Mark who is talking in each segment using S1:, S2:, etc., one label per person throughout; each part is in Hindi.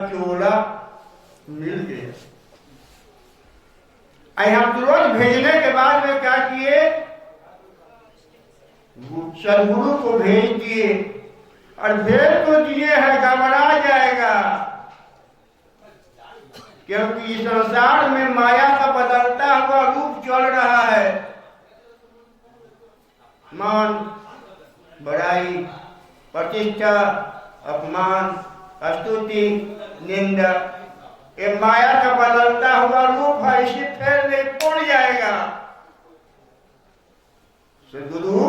S1: चोला मिल गया। यहाँ तुरंत भेजने के बाद में क्या किए, सदगुरु को भेज दिए। और भेज तो दिए है, घबरा जाएगा, क्योंकि इस संसार में माया का बदलता हुआ रूप चल रहा है। मान, बड़ाई, प्रतिष्ठा, अपमान, स्तुति, निंदा, ये माया का बदलता हुआ रूप है। इसी फेर में पड़ जाएगा। सदगुरु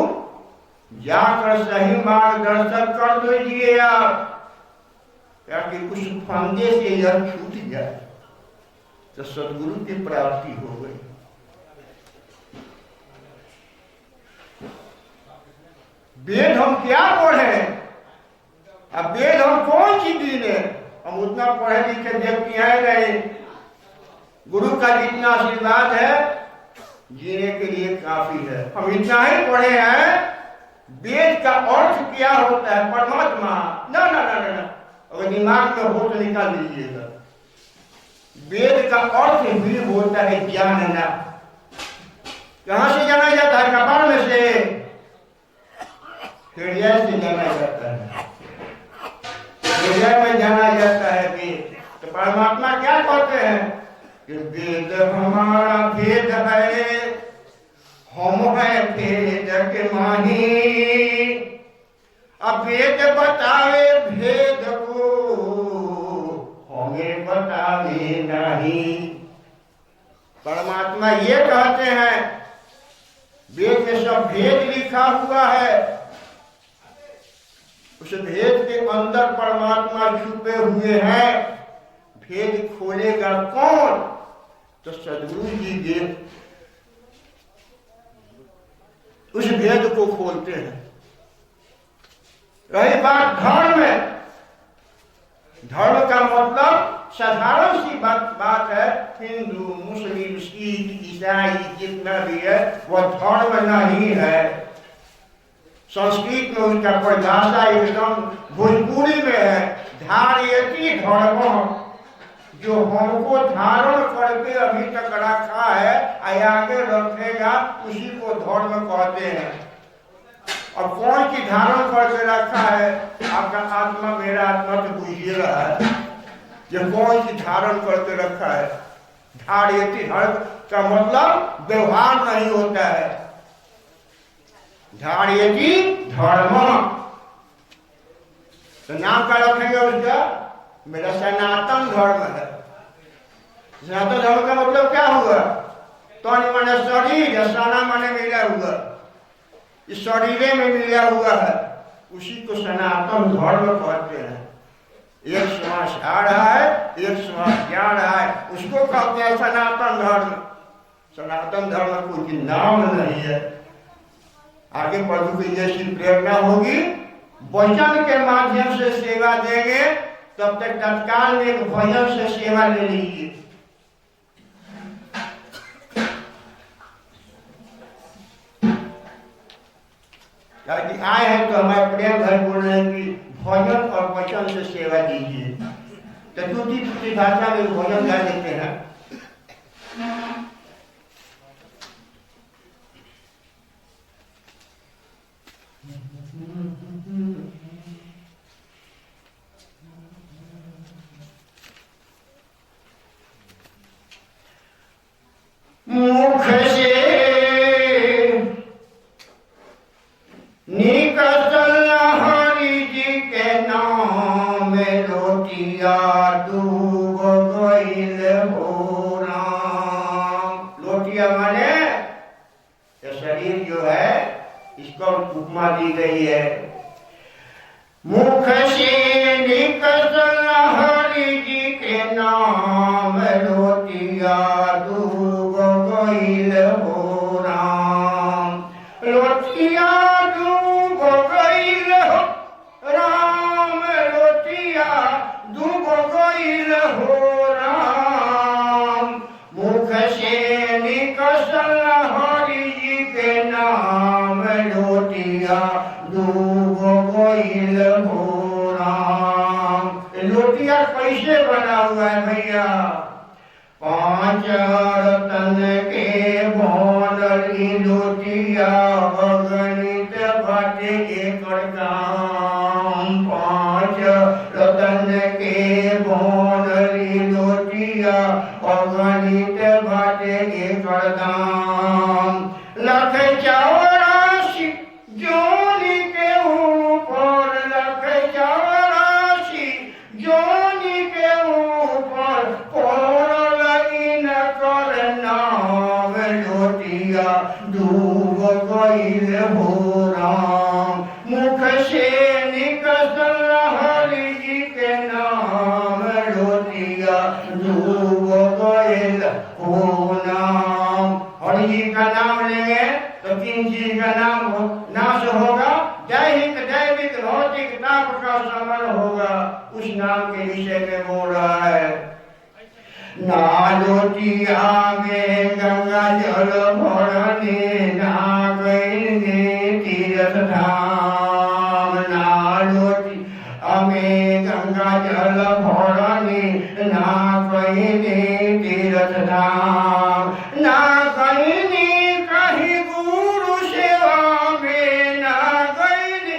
S1: जाकर सही मार्गदर्शन कर दीजिए आप, ताकि कुछ फंदे से यह छूट जाए। तो सदगुरु की प्राप्ति हो गई। वेद हम क्या पढ़े, अब वेद हम कौन सी दीने, हम उतना पढ़े लिखे व्यक्ति है नहीं। गुरु का जितना आशीर्वाद है जीने के लिए काफी है। हम इतना ही पढ़े हैं, वेद का अर्थ क्या होता है, परमात्मा। ना ना ना ना, अगर दिमाग में हो तो निकाल लीजिएगा। वेद का अर्थ भी होता है जानना। कहां से जाना जाता है? कपाल में से, हृदय से जाना जाता है। हृदय में जाना जाता है वेद। तो परमात्मा क्या कहते हैं कि वेद हमारा भेद है, हम है भेद के माही। अब वेद बतावे भेद को, हमें बतावे नहीं। परमात्मा ये कहते हैं, वेद में सब भेद लिखा हुआ है। उस भेद के अंदर परमात्मा छुपे हुए हैं। भेद खोलेगा कौन? तो सदगुरु जी देव उस भेद को खोलते हैं। रही बात धर्म में, धर्म का मतलब साधारण सी बात है। हिंदू, मुस्लिम, सिख, ईसाई जितना भी है वह धर्म नहीं है। संस्कृत में उनका परिभाषा एकदम भोजपुरी में है, धार्यति धर्म। जो हमको धारण करके अभी तक रखा है, आगे रखेगा, उसी को धर्म कहते हैं। और कौन की धारण करके रखा है? आपका आत्मा, मेरा आत्मा तो बुझिए रहा है, ये कौन की धारण करके रखा है। धार्यति धर्म का मतलब व्यवहार नहीं होता है। धार्यति धर्म, तो नाम क्या रखेंगे उसका? मेरा सनातन धर्म है। सनातन धर्म का मतलब क्या हुआ? तन माने शरीर, सना माने मिला हुआ, इस शरीर में मिला हुआ है, उसी को सनातन धर्म कहते हैं। एक श्वास आ रहा है, एक श्वास जा रहा है, उसको कहते हैं सनातन धर्म। सनातन धर्म कोई नाम नहीं है। आगे प्रभु की जैसी प्रेरणा होगी, वचन के माध्यम से सेवा देंगे, तब तक तत्काल में एक भजन से सेवा ले लीजिए। आए हैं तो हमारे प्रेम भाई बोल रहे हैं कि भजन और वचन से सेवा दीजिए। तो टूटी भाषा में भजन गा देते हैं। मुख से निकल हरि जी के नाम, लोटिया डूब गईल हो राम। लोटिया माने ये शरीर जो है, इसको उपमा दी गई है। मुख से निकल हरि जी के नाम, लोटिया डूब गईल हो राम। लोटिया डूब गईल हो राम, लोटिया डूब गईल हो राम। मुख से निकल हरि जी के नाम, लोटिया डूब गईल हो राम। लोटिया कैसे बना हुआ है भैया? 5 रतन के बनली लोटिया, अगणित बाटे एकर काम। 5 रतन के बनली लोटिया, अगणित बाटे एकर दाम। लाख 84 जोनी के ऊपर, लाख 84 जोनी के ऊपर पड़ल इन कर नाम। लोटिया डूब गईल हो राम, मुख से निकसल हरि जी के नाम। लोटिया डूब गईल हो नाम। हरि जी का नाम लेंगे तो 3 चीज का नाम नाश होगा। दैहिक दैविक भौतिक ताप का समन होगा। उस नाम के विषय में बोल रहा है। ना लोटिया में गंगा जल भरने, ना गईने तीर्थ धाम। ना लोटिया में गंगा जल भरने, ना गईने तीर्थ धाम। ना गईने कहीं गुरु सेवा में, ना गईने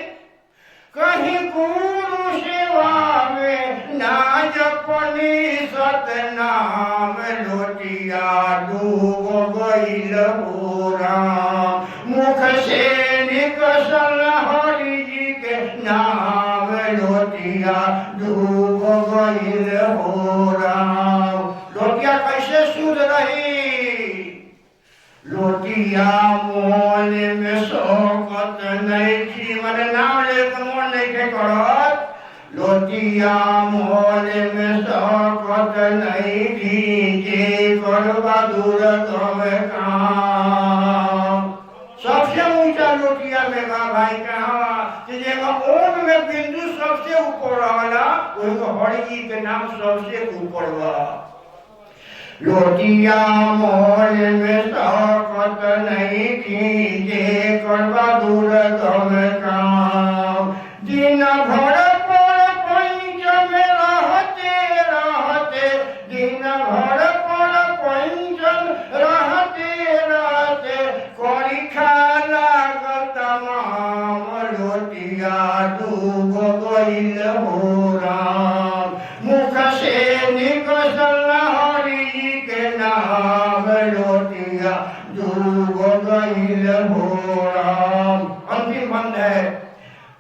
S1: कहीं गुरु सेवा में, ना जपनी सतनाम। लोटिया डूब गईल हो राम, मुख से निकसल हरि जी के नाम। लोटिया डूब गईल हो राम। लोटिया कैसे शुद्ध रही? लोटिया मोल में शौकत नहीं, जीवन नाम लेकर मोल नहीं के करत। लोटिया मोल में शौकत नहीं, जे करवा दूर कम काम। सबसे ऊंचा लोटिया में बा भाई कहाँ? ओम में बिंदु सबसे ऊपर रहला, वही हरि जी के नाम सबसे ऊपर बा। लोटिया मोल में शौकत नहीं, जे करवा दूर कम काम। दिन भर पर पंचम रहते रहते, दिन भर पर पंचम रहते रहते, करी खाला तमाम। लोटिया डूब गईल हो राम, मुख से निकसल हरि जी के नाम। लोटिया डूब गईल हो राम। अंतिम बंद है।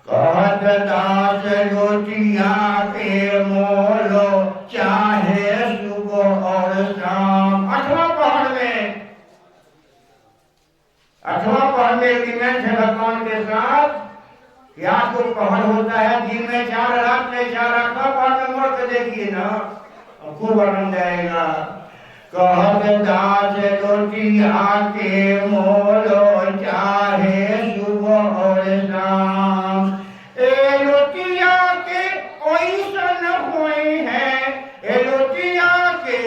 S1: कहत दास लोटिया के मोलो, चाहे सुबह और शाम। 8वां पहर में एग्रीमेंट है भगवान के साथ कि आज कोई पहर होता है दिन में 4 रात में 4 रात पहर में मोड़ के देखिए ना, खूब आनंद आएगा। कहत दास लोटिया के मोलो, चाहे सुबह और शाम। ए लोटिया के ऐसन होई है, ए लोटिया के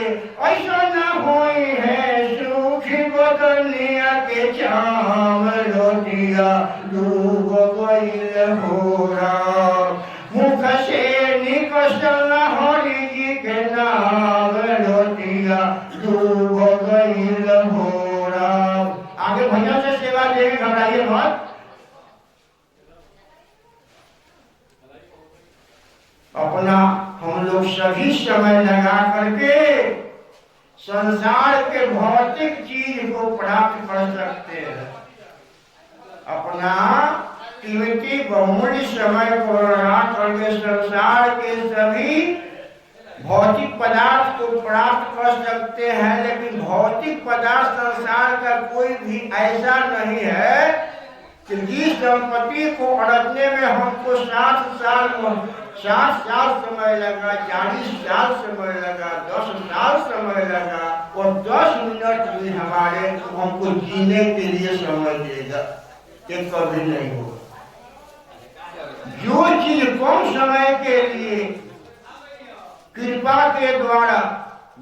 S1: ऐसन होई है, सूखी बदनिया के चाम। लोटिया डूब गईल हो राम, मुख से निकसल हरि जी के नाम। लोटिया डूब गईल हो राम। आगे भैया से सेवा लेंगे, घबराइए मत। अपना हम लोग सभी समय लगा करके संसार के भौतिक चीज को प्राप्त कर सकते हैं। अपना कीमती बहुमूल्य समय को लगा करके संसार के सभी भौतिक पदार्थ को प्राप्त कर सकते हैं। लेकिन भौतिक पदार्थ संसार का कोई भी ऐसा नहीं है कि जिस संपत्ति को अड़कने में हमको 60 साल समय लगा, 40 साल समय लगा, 10 साल समय लगा, और 10 मिनट भी हमारे हमको जीने के लिए समय देगा, ये कभी नहीं होगा। जो चीज कम समय के लिए कृपा के द्वारा,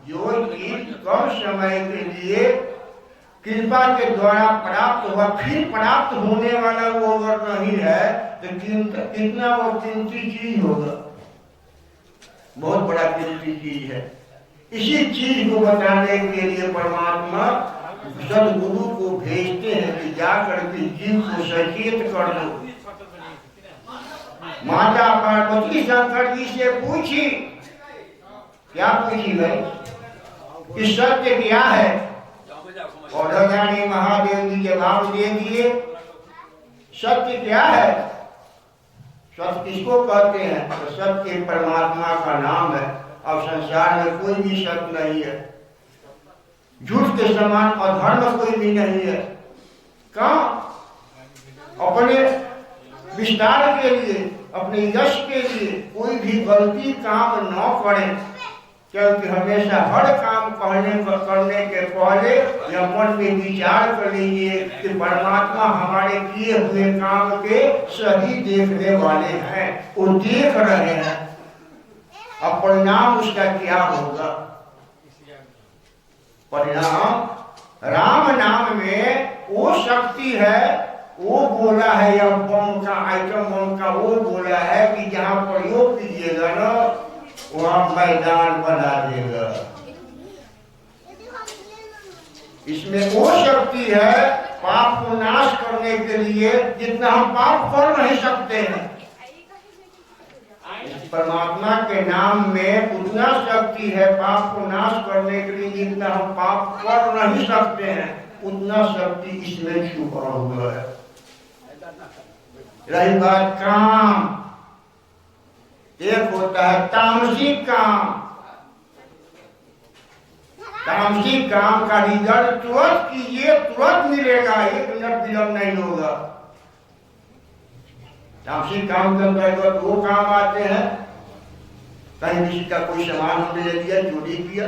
S1: जो चीज कम समय के लिए कृपा के द्वारा प्राप्त हुआ, फिर प्राप्त होने वाला वो अगर नहीं है तो कितना वो कीमती चीज होगा। बहुत बड़ा कीमती चीज है। इसी चीज को बताने के लिए परमात्मा सदगुरु को भेजते हैं कि जाकर के जीव को सचेत कर दो। माता पार्वती शंकर जी से पूछी, क्या पूछी भाई कि सत्य क्या है? और रानी महादेव जी जवाब दे दिए, सत्य क्या है? सत्य किसको कहते हैं? तो सत्य परमात्मा का नाम है। अब संसार में कोई भी सत्य नहीं है, झूठ के समान अधर्म कोई भी नहीं है। कहाँ अपने विस्तार के लिए, अपने यश के लिए कोई भी गलती काम न करें, क्योंकि हमेशा हर काम करने के पहले या मन में विचार कर लीजिए कि परमात्मा हमारे किए हुए काम के सही देखने वाले हैं, वो देख रहे हैं, अब परिणाम उसका क्या होगा? परिणाम राम नाम में वो शक्ति है, वो बोला है, या बम का आइटम बम का वो बोला है कि जहाँ प्रयोग कीजिएगा ना वहाँ मैदान बना देगा। इसमें वो शक्ति है पाप को नाश करने के लिए, जितना हम पाप कर नहीं सकते हैं, परमात्मा के नाम में उतना शक्ति है पाप को नाश करने के लिए, जितना हम पाप कर नहीं सकते हैं उतना शक्ति इसमें छुपा हुआ है। रही बात काम, एक होता है तामसिक काम। तामसिक काम का रिजल्ट तुरंत कीजिए, तुरंत मिलेगा, 1 मिनट विलंब नहीं होगा। तामसिक काम के अंतर्गत वो काम आते हैं, कहीं किसी का कोई सामान हमने ले लिया, चोरी किया,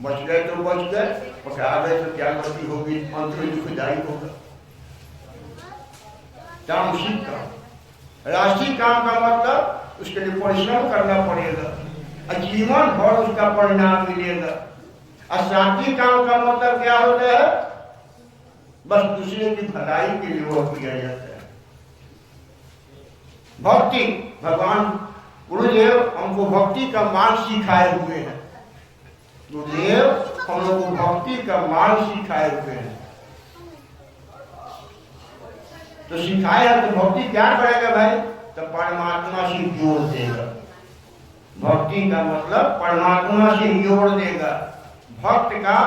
S1: बच गए तो बच गए, पकड़ा गए तो क्या गलती होगी, मंत्र की खुदाई होगा। तामसिक काम। राष्ट्रीय काम का मतलब उसके लिए परिश्रम करना पड़ेगा और जीवन भर उसका परिणाम मिलेगा। और सात्विक काम का मतलब क्या होता है? बस दूसरे की भलाई के लिए वो किया जाता है। भक्ति, भगवान गुरुदेव हमको भक्ति का मार्ग सिखाए हुए हैं। गुरुदेव हम लोग को भक्ति का मार्ग सिखाए हुए हैं। तो सिखाए है तो भक्ति क्या करेगा भाई? तो परमात्मा से जोड़ देगा। भक्ति का मतलब परमात्मा से जोड़ देगा। भक्त का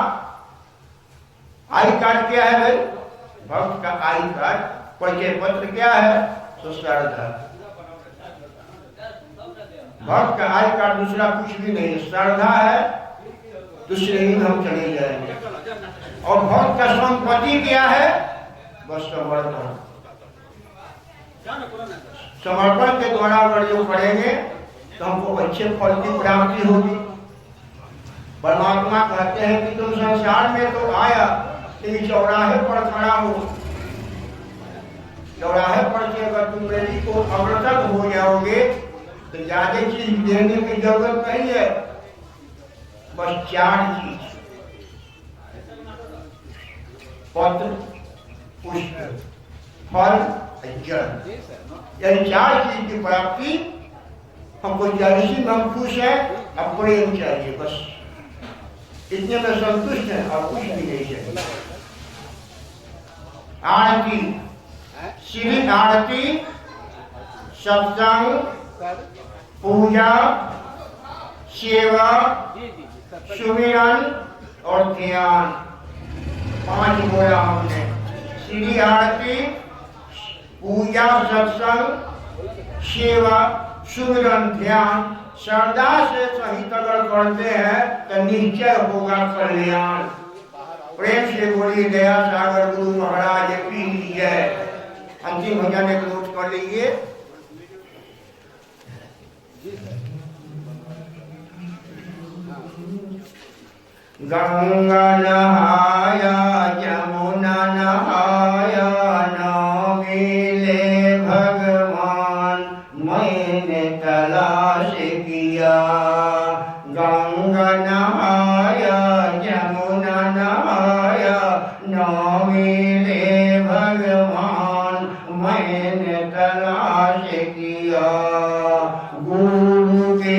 S1: आई कार्ड क्या है भाई? भक्त का आई कार्ड, परिचय पत्र क्या है? तो श्रद्धा। भक्त का आई कार्ड दूसरा कुछ भी नहीं, श्रद्धा है, दूसरे ही हम चले जाएंगे। और भक्त का संपत्ति क्या है? बस समर्पण। समर्पण के द्वारा अगर जो करेंगे तो हमको अच्छे फल की प्राप्ति होगी। परमात्मा कहते हैं कि तुम संसार में तो आया, लेकिन चौराहे पर खड़ा हो। चौराहे पर से अगर तुम मेरी को अग्रसर हो जाओगे तो ज्यादा चीज देने की जरूरत नहीं है, बस 4 चीज, पत्र, पुष्प, फल, जल, यही 4 चीज की प्राप्ति हमको चाहिए। हम खुश हैं, अब प्रेम चाहिए, बस इतने में संतुष्ट है और कुछ भी नहीं चाहिए। आरती, श्री आरती, सत्संग, पूजा, सेवा, सुमिरन और ध्यान, 5 बोला हमने। श्री आरती, पूजा, सत्संग, सेवा, सुमिरन, ध्यान, श्रद्धा से सहित अगर करते हैं तो निश्चय होगा कल्याण। प्रेम से बोलिए दया सागर गुरु महाराज की जय। अंतिम भजन एक नोट कर लीजिए। गंगा नहाया यमुना नहाया न मिले भगवान, मैंने तलाश किया। गंगा नहाया यमुना नहाया न मिले भगवान, मैंने तलाश किया। गुरु के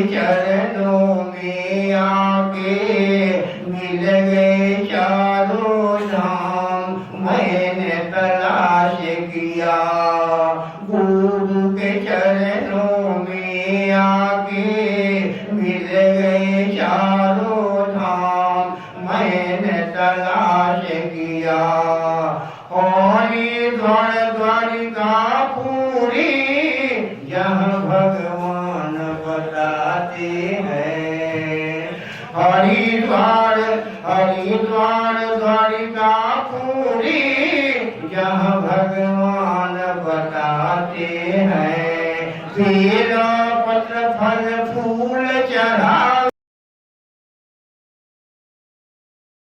S1: आके मिल गए चारों धाम। मैंने तलाश किया गुरु के चरणों में आके मिल गए चारों धाम। मैंने तलाश किया हरिद्वार द्वारिका पूरी जहाँ भगवान बताते हैं। हरिद्वार हरिद्वार द्वारिका पूरी जहाँ भगवान बताते हैं।